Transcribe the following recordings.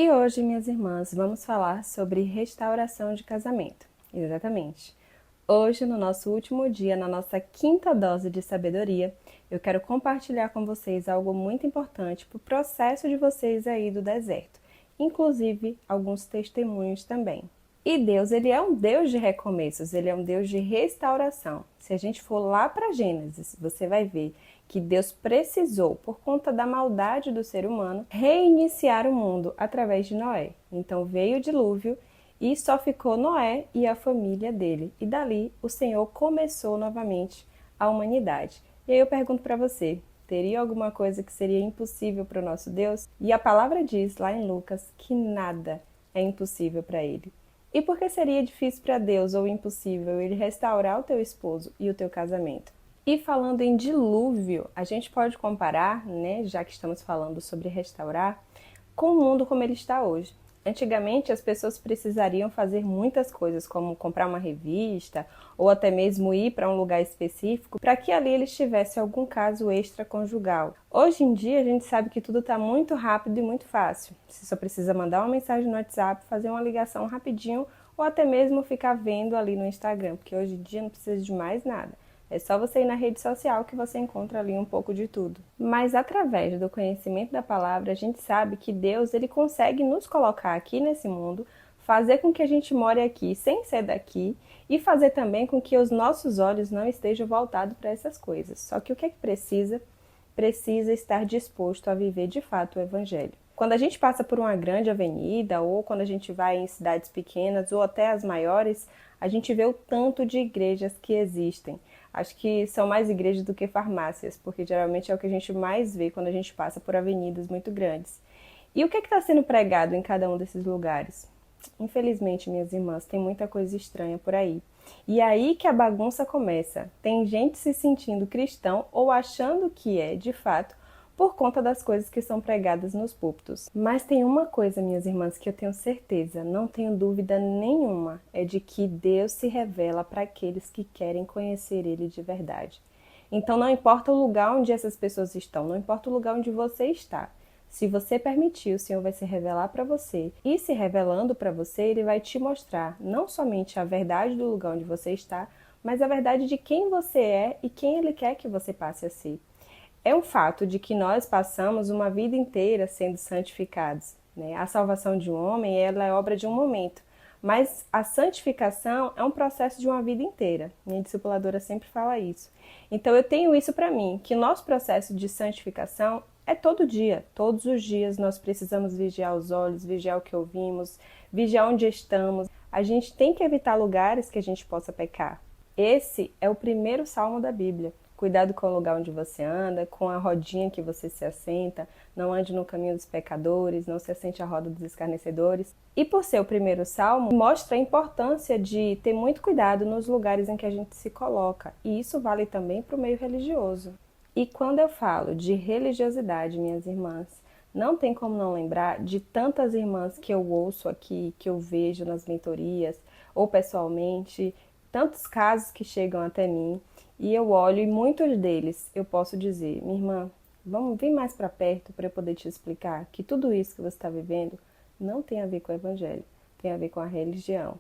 E hoje, minhas irmãs, vamos falar sobre restauração de casamento. Exatamente. Hoje, no nosso último dia, na nossa quinta dose de sabedoria, eu quero compartilhar com vocês algo muito importante para o processo de vocês aí do deserto, inclusive alguns testemunhos também. E Deus, ele é um Deus de recomeços, ele é um Deus de restauração. Se a gente for lá para Gênesis, você vai ver que Deus precisou, por conta da maldade do ser humano, reiniciar o mundo através de Noé. Então veio o dilúvio e só ficou Noé e a família dele. E dali o Senhor começou novamente a humanidade. E aí eu pergunto para você, teria alguma coisa que seria impossível para o nosso Deus? E a palavra diz lá em Lucas que nada é impossível para ele. E por que seria difícil para Deus ou impossível ele restaurar o teu esposo e o teu casamento? E falando em dilúvio, a gente pode comparar, né, já que estamos falando sobre restaurar, com o mundo como ele está hoje. Antigamente, as pessoas precisariam fazer muitas coisas, como comprar uma revista ou até mesmo ir para um lugar específico para que ali eles tivessem algum caso extraconjugal. Hoje em dia, a gente sabe que tudo está muito rápido e muito fácil. Você só precisa mandar uma mensagem no WhatsApp, fazer uma ligação rapidinho ou até mesmo ficar vendo ali no Instagram, porque hoje em dia não precisa de mais nada. É só você ir na rede social que você encontra ali um pouco de tudo. Mas através do conhecimento da palavra, a gente sabe que Deus ele consegue nos colocar aqui nesse mundo, fazer com que a gente more aqui sem ser daqui e fazer também com que os nossos olhos não estejam voltados para essas coisas. Só que o que é que precisa? Precisa estar disposto a viver de fato o Evangelho. Quando a gente passa por uma grande avenida ou quando a gente vai em cidades pequenas ou até as maiores, a gente vê o tanto de igrejas que existem. Acho que são mais igrejas do que farmácias, porque geralmente é o que a gente mais vê quando a gente passa por avenidas muito grandes. E o que está sendo pregado em cada um desses lugares? Infelizmente, minhas irmãs, tem muita coisa estranha por aí. E é aí que a bagunça começa. Tem gente se sentindo cristão ou achando que é, de fato, por conta das coisas que são pregadas nos púlpitos. Mas tem uma coisa, minhas irmãs, que eu tenho certeza, não tenho dúvida nenhuma, é de que Deus se revela para aqueles que querem conhecer Ele de verdade. Então não importa o lugar onde essas pessoas estão, não importa o lugar onde você está. Se você permitir, o Senhor vai se revelar para você. E se revelando para você, Ele vai te mostrar não somente a verdade do lugar onde você está, mas a verdade de quem você é e quem Ele quer que você passe a ser. É um fato de que nós passamos uma vida inteira sendo santificados, né? A salvação de um homem ela é obra de um momento, mas a santificação é um processo de uma vida inteira. Minha discipuladora sempre fala isso. Então eu tenho isso para mim, que nosso processo de santificação é todo dia, todos os dias nós precisamos vigiar os olhos, vigiar o que ouvimos, vigiar onde estamos. A gente tem que evitar lugares que a gente possa pecar. Esse é o primeiro salmo da Bíblia. Cuidado com o lugar onde você anda, com a rodinha que você se assenta, não ande no caminho dos pecadores, não se assente à roda dos escarnecedores. E por ser o primeiro salmo, mostra a importância de ter muito cuidado nos lugares em que a gente se coloca. E isso vale também para o meio religioso. E quando eu falo de religiosidade, minhas irmãs, não tem como não lembrar de tantas irmãs que eu ouço aqui, que eu vejo nas mentorias, ou pessoalmente, tantos casos que chegam até mim, e eu olho e muitos deles eu posso dizer, minha irmã, vem mais para perto para eu poder te explicar que tudo isso que você está vivendo não tem a ver com o Evangelho, tem a ver com a religião.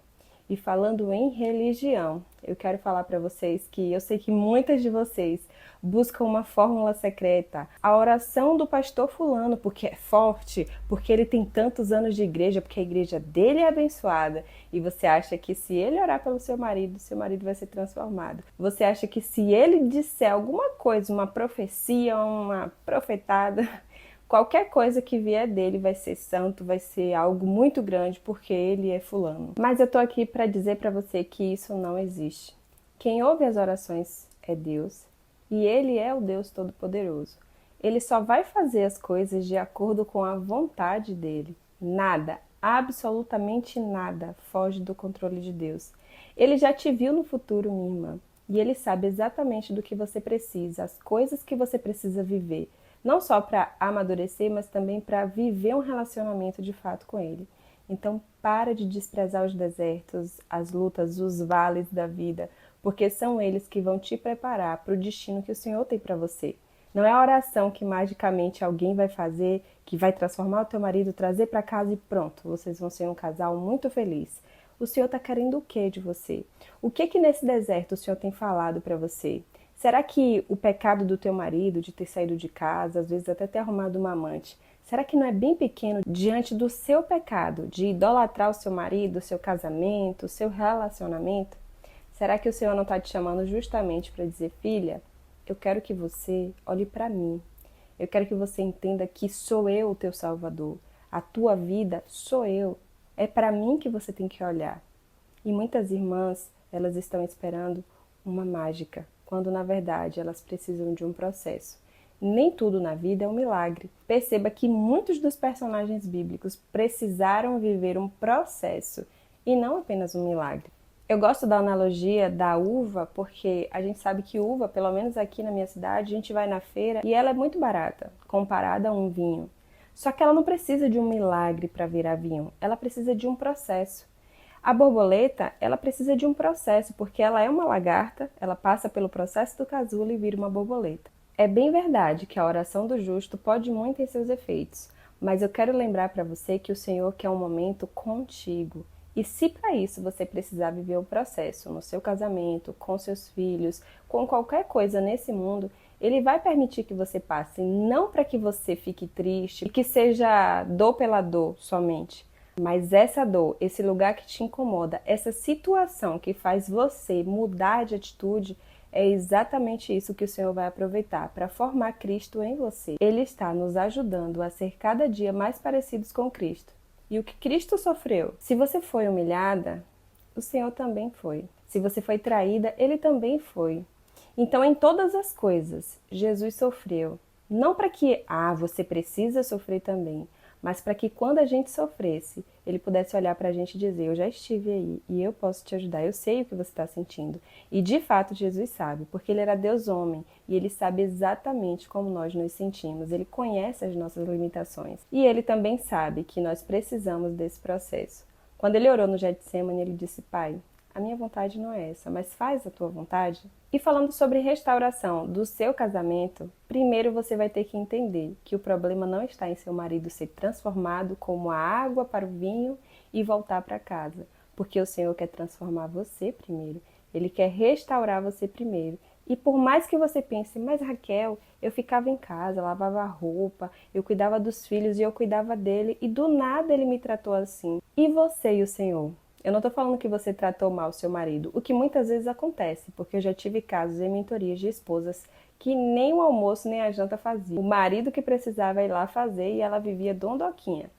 E falando em religião, eu quero falar para vocês que eu sei que muitas de vocês buscam uma fórmula secreta. A oração do pastor fulano, porque é forte, porque ele tem tantos anos de igreja, porque a igreja dele é abençoada. E você acha que se ele orar pelo seu marido vai ser transformado. Você acha que se ele disser alguma coisa, uma profecia, uma profetada, qualquer coisa que vier dele vai ser santo, vai ser algo muito grande porque ele é fulano. Mas eu tô aqui para dizer para você que isso não existe. Quem ouve as orações é Deus e ele é o Deus Todo-Poderoso. Ele só vai fazer as coisas de acordo com a vontade dele. Nada, absolutamente nada, foge do controle de Deus. Ele já te viu no futuro, minha irmã, e ele sabe exatamente do que você precisa, as coisas que você precisa viver. Não só para amadurecer, mas também para viver um relacionamento de fato com Ele. Então, para de desprezar os desertos, as lutas, os vales da vida, porque são eles que vão te preparar para o destino que o Senhor tem para você. Não é a oração que magicamente alguém vai fazer, que vai transformar o teu marido, trazer para casa e pronto, vocês vão ser um casal muito feliz. O Senhor está querendo o que de você? O que nesse deserto o Senhor tem falado para você? Será que o pecado do teu marido, de ter saído de casa, às vezes até ter arrumado uma amante, será que não é bem pequeno diante do seu pecado, de idolatrar o seu marido, o seu casamento, o seu relacionamento? Será que o Senhor não está te chamando justamente para dizer, filha, eu quero que você olhe para mim. Eu quero que você entenda que sou eu o teu Salvador. A tua vida sou eu. É para mim que você tem que olhar. E muitas irmãs, elas estão esperando uma mágica, quando na verdade elas precisam de um processo. Nem tudo na vida é um milagre. Perceba que muitos dos personagens bíblicos precisaram viver um processo e não apenas um milagre. Eu gosto da analogia da uva porque a gente sabe que uva, pelo menos aqui na minha cidade, a gente vai na feira e ela é muito barata comparada a um vinho. Só que ela não precisa de um milagre para virar vinho, ela precisa de um processo. A borboleta, ela precisa de um processo, porque ela é uma lagarta, ela passa pelo processo do casulo e vira uma borboleta. É bem verdade que a oração do justo pode muito em seus efeitos, mas eu quero lembrar para você que o Senhor quer um momento contigo. E se para isso você precisar viver um processo no seu casamento, com seus filhos, com qualquer coisa nesse mundo, ele vai permitir que você passe, não para que você fique triste e que seja dor pela dor somente, mas essa dor, esse lugar que te incomoda, essa situação que faz você mudar de atitude, é exatamente isso que o Senhor vai aproveitar para formar Cristo em você. Ele está nos ajudando a ser cada dia mais parecidos com Cristo. E o que Cristo sofreu? Se você foi humilhada, o Senhor também foi. Se você foi traída, Ele também foi. Então, em todas as coisas, Jesus sofreu. Não para que, você precisa sofrer também, mas para que quando a gente sofresse, Ele pudesse olhar para a gente e dizer, eu já estive aí e eu posso te ajudar, eu sei o que você está sentindo. E de fato Jesus sabe, porque Ele era Deus homem e Ele sabe exatamente como nós nos sentimos, Ele conhece as nossas limitações. E Ele também sabe que nós precisamos desse processo. Quando Ele orou no Getsemane, Ele disse, Pai, a minha vontade não é essa, mas faz a tua vontade. E falando sobre restauração do seu casamento, primeiro você vai ter que entender que o problema não está em seu marido ser transformado como a água para o vinho e voltar para casa, porque o Senhor quer transformar você primeiro, Ele quer restaurar você primeiro. E por mais que você pense, mas Raquel, eu ficava em casa, lavava roupa, eu cuidava dos filhos e eu cuidava dele, e do nada ele me tratou assim. E você e o Senhor? Eu não estou falando que você tratou mal seu marido, o que muitas vezes acontece, porque eu já tive casos em mentorias de esposas que nem o almoço nem a janta fazia. O marido que precisava ir lá fazer e ela vivia dondoquinha.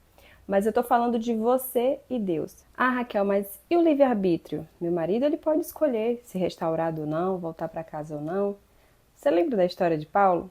Mas eu estou falando de você e Deus. Raquel, mas e o livre-arbítrio? Meu marido ele pode escolher se restaurado ou não, voltar para casa ou não. Você lembra da história de Paulo?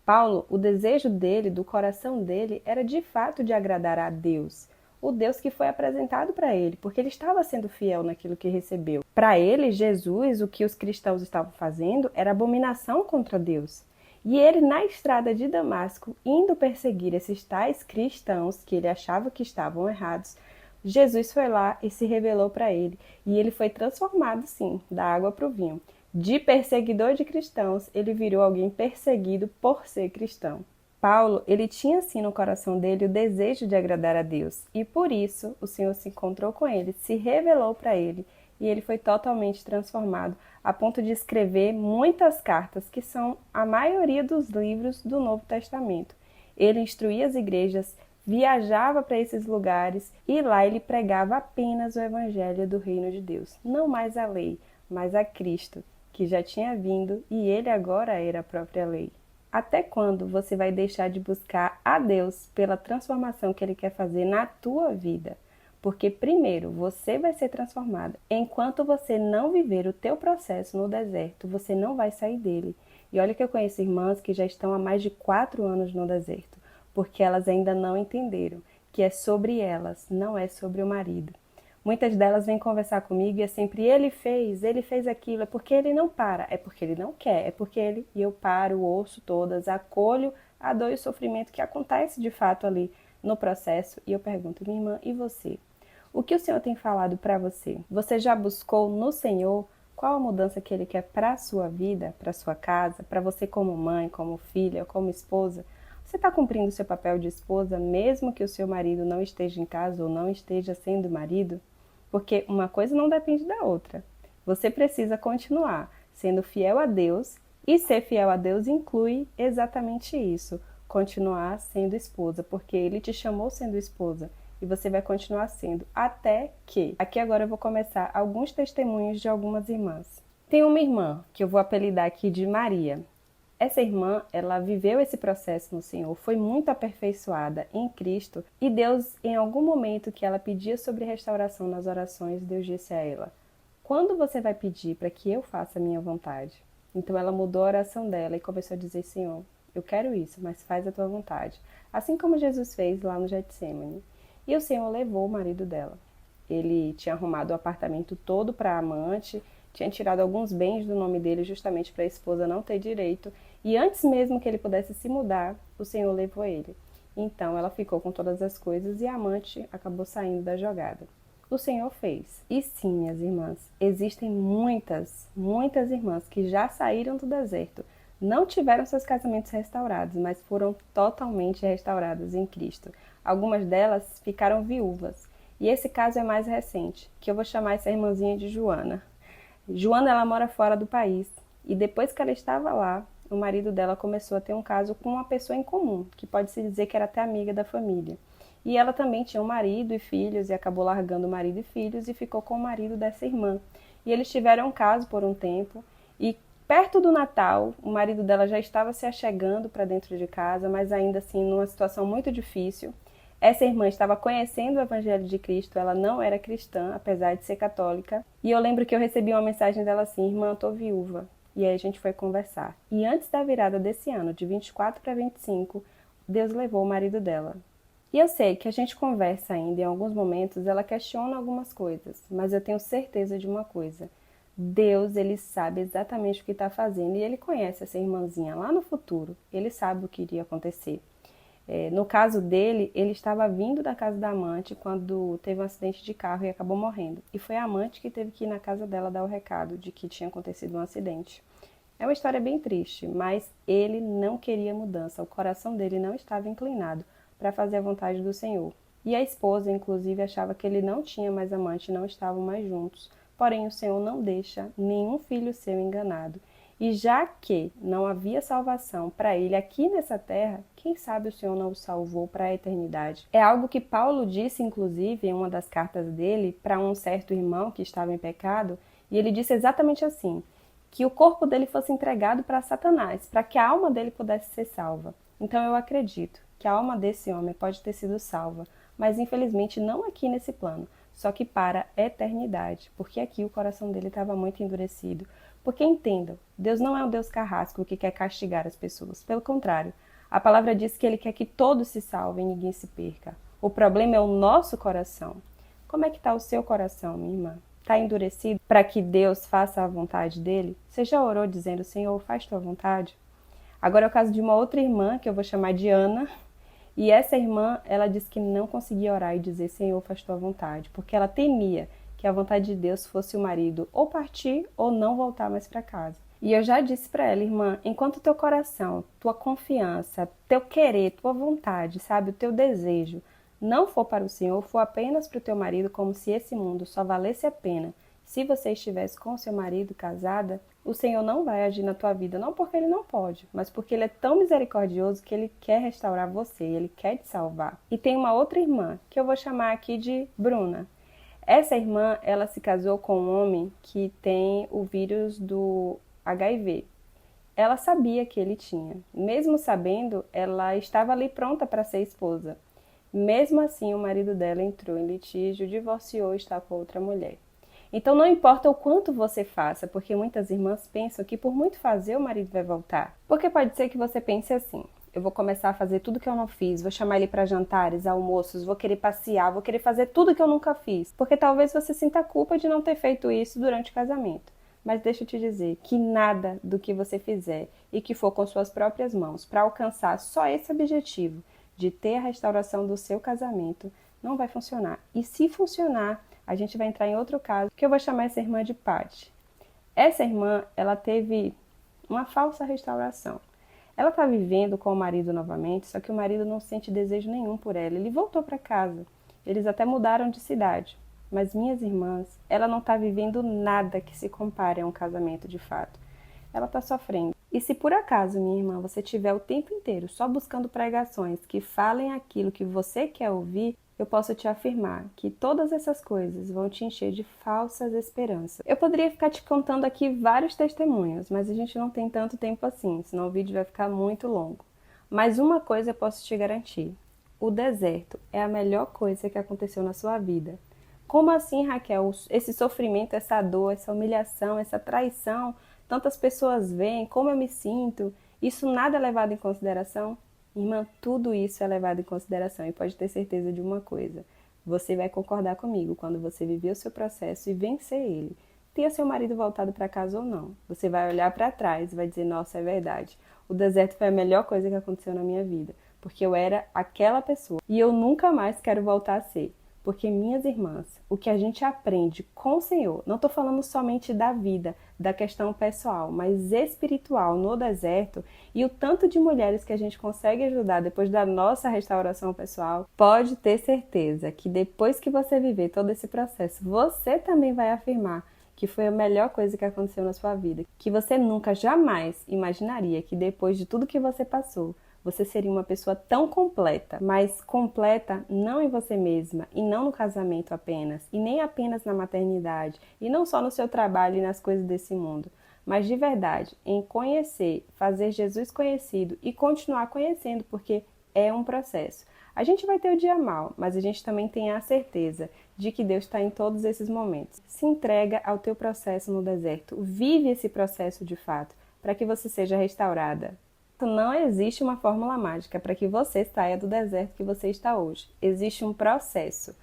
Paulo, o desejo dele, do coração dele, era de fato de agradar a Deus. O Deus que foi apresentado para ele, porque ele estava sendo fiel naquilo que recebeu. Para ele, Jesus, o que os cristãos estavam fazendo era abominação contra Deus. E ele, na estrada de Damasco, indo perseguir esses tais cristãos que ele achava que estavam errados, Jesus foi lá e se revelou para ele. E ele foi transformado, sim, da água para o vinho. De perseguidor de cristãos, ele virou alguém perseguido por ser cristão. Paulo, ele tinha sim no coração dele o desejo de agradar a Deus, e por isso o Senhor se encontrou com ele, se revelou para ele, e ele foi totalmente transformado, a ponto de escrever muitas cartas, que são a maioria dos livros do Novo Testamento. Ele instruía as igrejas, viajava para esses lugares, e lá ele pregava apenas o evangelho do reino de Deus, não mais a lei, mas a Cristo, que já tinha vindo, e ele agora era a própria lei. Até quando você vai deixar de buscar a Deus pela transformação que Ele quer fazer na tua vida? Porque primeiro você vai ser transformada. Enquanto você não viver o teu processo no deserto, você não vai sair dele. E olha que eu conheço irmãs que já estão há mais de 4 anos no deserto, porque elas ainda não entenderam que é sobre elas, não é sobre o marido. Muitas delas vêm conversar comigo e é sempre ele fez aquilo, é porque ele não para, é porque ele não quer, é porque ele... E eu paro, ouço todas, acolho a dor e o sofrimento que acontece de fato ali no processo e eu pergunto, minha irmã, e você? O que o Senhor tem falado para você? Você já buscou no Senhor Qual a mudança que Ele quer para a sua vida, para a sua casa, para você como mãe, como filha, como esposa? Você está cumprindo o seu papel de esposa, mesmo que o seu marido não esteja em casa ou não esteja sendo marido? Porque uma coisa não depende da outra. Você precisa continuar sendo fiel a Deus, e ser fiel a Deus inclui exatamente isso, continuar sendo esposa, porque Ele te chamou sendo esposa. E você vai continuar sendo, até que... Aqui agora eu vou começar alguns testemunhos de algumas irmãs. Tem uma irmã, que eu vou apelidar aqui de Maria. Essa irmã, ela viveu esse processo no Senhor, foi muito aperfeiçoada em Cristo, e Deus, em algum momento que ela pedia sobre restauração nas orações, Deus disse a ela: quando você vai pedir para que eu faça a minha vontade? Então ela mudou a oração dela e começou a dizer: Senhor, eu quero isso, mas faz a tua vontade. Assim como Jesus fez lá no Getsêmani. E o Senhor levou o marido dela. Ele tinha arrumado o apartamento todo para a amante, tinha tirado alguns bens do nome dele justamente para a esposa não ter direito. E antes mesmo que ele pudesse se mudar, o Senhor levou ele. Então ela ficou com todas as coisas e a amante acabou saindo da jogada. O Senhor fez. E sim, minhas irmãs, existem muitas irmãs que já saíram do deserto, não tiveram seus casamentos restaurados, mas foram totalmente restauradas em Cristo. Algumas delas ficaram viúvas. E esse caso é mais recente, que eu vou chamar essa irmãzinha de Joana. Joana, ela mora fora do país. E depois que ela estava lá, o marido dela começou a ter um caso com uma pessoa em comum, que pode-se dizer que era até amiga da família. E ela também tinha um marido e filhos, e acabou largando o marido e filhos e ficou com o marido dessa irmã. E eles tiveram um caso por um tempo, e perto do Natal, o marido dela já estava se achegando para dentro de casa, mas ainda assim numa situação muito difícil. Essa irmã estava conhecendo o Evangelho de Cristo, ela não era cristã, apesar de ser católica. E eu lembro que eu recebi uma mensagem dela assim: irmã, eu tô viúva. E aí a gente foi conversar. E antes da virada desse ano, de 24 para 25, Deus levou o marido dela. E eu sei que a gente conversa ainda, em alguns momentos ela questiona algumas coisas, mas eu tenho certeza de uma coisa: Deus, ele sabe exatamente o que está fazendo, e ele conhece essa irmãzinha lá no futuro, ele sabe o que iria acontecer. No caso dele, ele estava vindo da casa da amante quando teve um acidente de carro e acabou morrendo. E foi a amante que teve que ir na casa dela dar o recado de que tinha acontecido um acidente. É uma história bem triste, mas ele não queria mudança, o coração dele não estava inclinado para fazer a vontade do Senhor. E a esposa, inclusive, achava que ele não tinha mais amante, não estavam mais juntos. Porém, o Senhor não deixa nenhum filho seu enganado. E já que não havia salvação para ele aqui nessa terra, quem sabe o Senhor não o salvou para a eternidade? É algo que Paulo disse, inclusive, em uma das cartas dele, para um certo irmão que estava em pecado, e ele disse exatamente assim: que o corpo dele fosse entregado para Satanás, para que a alma dele pudesse ser salva. Então eu acredito que a alma desse homem pode ter sido salva, mas infelizmente não aqui nesse plano, só que para a eternidade, porque aqui o coração dele estava muito endurecido. Porque entendam, Deus não é um Deus carrasco que quer castigar as pessoas, pelo contrário, a palavra diz que ele quer que todos se salvem e ninguém se perca. O problema é o nosso coração. Como é que está o seu coração, minha irmã? Está endurecido para que Deus faça a vontade dele? Você já orou dizendo: Senhor, faz tua vontade? Agora é o caso de uma outra irmã, que eu vou chamar de Ana. E essa irmã, ela disse que não conseguia orar e dizer: Senhor, faz tua vontade, porque ela temia que a vontade de Deus fosse o marido ou partir ou não voltar mais para casa. E eu já disse para ela: irmã, enquanto teu coração, tua confiança, teu querer, tua vontade, sabe, o teu desejo não for para o Senhor, for apenas para o teu marido, como se esse mundo só valesse a pena se você estivesse com o seu marido casada, o Senhor não vai agir na tua vida, não porque Ele não pode, mas porque Ele é tão misericordioso que Ele quer restaurar você, Ele quer te salvar. E tem uma outra irmã, que eu vou chamar aqui de Bruna. Essa irmã, ela se casou com um homem que tem o vírus do HIV. Ela sabia que ele tinha. Mesmo sabendo, ela estava ali pronta para ser esposa. Mesmo assim, o marido dela entrou em litígio, divorciou e está com outra mulher. Então não importa o quanto você faça, porque muitas irmãs pensam que por muito fazer o marido vai voltar. Porque pode ser que você pense assim: eu vou começar a fazer tudo que eu não fiz, vou chamar ele para jantares, almoços, vou querer passear, vou querer fazer tudo que eu nunca fiz. Porque talvez você sinta a culpa de não ter feito isso durante o casamento. Mas deixa eu te dizer que nada do que você fizer e que for com suas próprias mãos para alcançar só esse objetivo de ter a restauração do seu casamento não vai funcionar. E se funcionar, a gente vai entrar em outro caso, que eu vou chamar essa irmã de Paty. Essa irmã, ela teve uma falsa restauração. Ela está vivendo com o marido novamente, só que o marido não sente desejo nenhum por ela. Ele voltou para casa. Eles até mudaram de cidade. Mas minhas irmãs, ela não está vivendo nada que se compare a um casamento de fato. Ela está sofrendo. E se por acaso, minha irmã, você tiver o tempo inteiro só buscando pregações que falem aquilo que você quer ouvir, eu posso te afirmar que todas essas coisas vão te encher de falsas esperanças. Eu poderia ficar te contando aqui vários testemunhos, mas a gente não tem tanto tempo assim, senão o vídeo vai ficar muito longo. Mas uma coisa eu posso te garantir: o deserto é a melhor coisa que aconteceu na sua vida. Como assim, Raquel? Esse sofrimento, essa dor, essa humilhação, essa traição, tantas pessoas veem, como eu me sinto, isso nada é levado em consideração? Irmã, tudo isso é levado em consideração e pode ter certeza de uma coisa: você vai concordar comigo quando você viver o seu processo e vencer ele. Tenha seu marido voltado para casa ou não. Você vai olhar para trás e vai dizer: nossa, é verdade. O deserto foi a melhor coisa que aconteceu na minha vida, porque eu era aquela pessoa e eu nunca mais quero voltar a ser. Porque, minhas irmãs, o que a gente aprende com o Senhor, não estou falando somente da vida, da questão pessoal, mas espiritual no deserto, e o tanto de mulheres que a gente consegue ajudar depois da nossa restauração pessoal, pode ter certeza que depois que você viver todo esse processo, você também vai afirmar que foi a melhor coisa que aconteceu na sua vida, que você nunca, jamais imaginaria que depois de tudo que você passou, você seria uma pessoa tão completa, mas completa não em você mesma, e não no casamento apenas, e nem apenas na maternidade, e não só no seu trabalho e nas coisas desse mundo, mas de verdade em conhecer, fazer Jesus conhecido e continuar conhecendo, porque é um processo. A gente vai ter o dia mal, mas a gente também tem a certeza de que Deus está em todos esses momentos. Se entrega ao teu processo no deserto, vive esse processo de fato, para que você seja restaurada. Não existe uma fórmula mágica para que você saia do deserto que você está hoje. Existe um processo.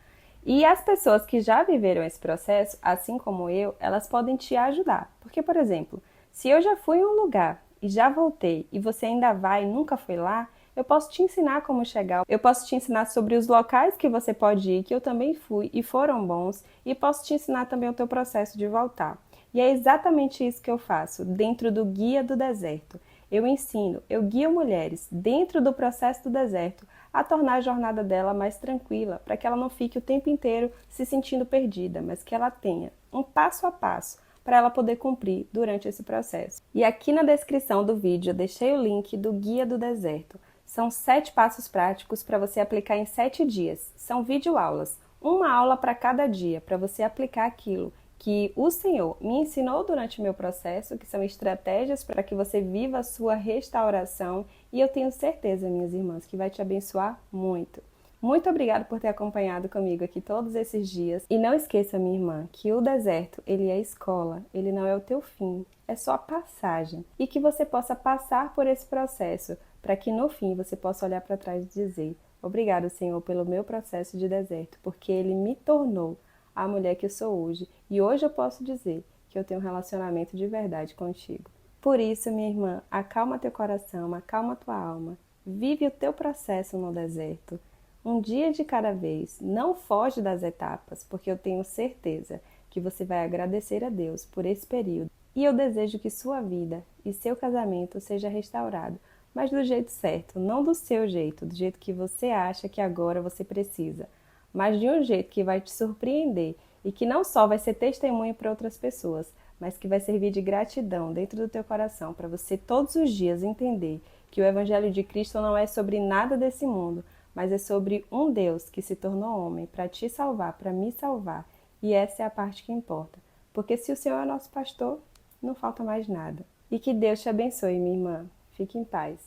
E as pessoas que já viveram esse processo, assim como eu, elas podem te ajudar. Porque, por exemplo, se eu já fui em um lugar e já voltei e você ainda vai e nunca foi lá, eu posso te ensinar como chegar. Eu posso te ensinar sobre os locais que você pode ir, que eu também fui e foram bons, e posso te ensinar também o teu processo de voltar. E é exatamente isso que eu faço dentro do Guia do Deserto. Eu ensino, eu guio mulheres dentro do processo do deserto a tornar a jornada dela mais tranquila, para que ela não fique o tempo inteiro se sentindo perdida, mas que ela tenha um passo a passo para ela poder cumprir durante esse processo. E aqui na descrição do vídeo eu deixei o link do Guia do Deserto. São 7 passos práticos para você aplicar em 7 dias. São videoaulas, uma aula para cada dia, para você aplicar aquilo que o Senhor me ensinou durante o meu processo, que são estratégias para que você viva a sua restauração, e eu tenho certeza, minhas irmãs, que vai te abençoar muito. Muito obrigada por ter acompanhado comigo aqui todos esses dias. E não esqueça, minha irmã, que o deserto, ele é escola, ele não é o teu fim, é só a passagem. E que você possa passar por esse processo, para que no fim você possa olhar para trás e dizer: obrigado, Senhor, pelo meu processo de deserto, porque ele me tornou a mulher que eu sou hoje, e hoje eu posso dizer que eu tenho um relacionamento de verdade contigo. Por isso, minha irmã, acalma teu coração, acalma tua alma, vive o teu processo no deserto, um dia de cada vez, não foge das etapas, porque eu tenho certeza que você vai agradecer a Deus por esse período. E eu desejo que sua vida e seu casamento seja restaurado, mas do jeito certo, não do seu jeito, do jeito que você acha que agora você precisa, mas de um jeito que vai te surpreender e que não só vai ser testemunho para outras pessoas, mas que vai servir de gratidão dentro do teu coração para você todos os dias entender que o Evangelho de Cristo não é sobre nada desse mundo, mas é sobre um Deus que se tornou homem para te salvar, para me salvar. E essa é a parte que importa. Porque se o Senhor é nosso pastor, não falta mais nada. E que Deus te abençoe, minha irmã. Fique em paz.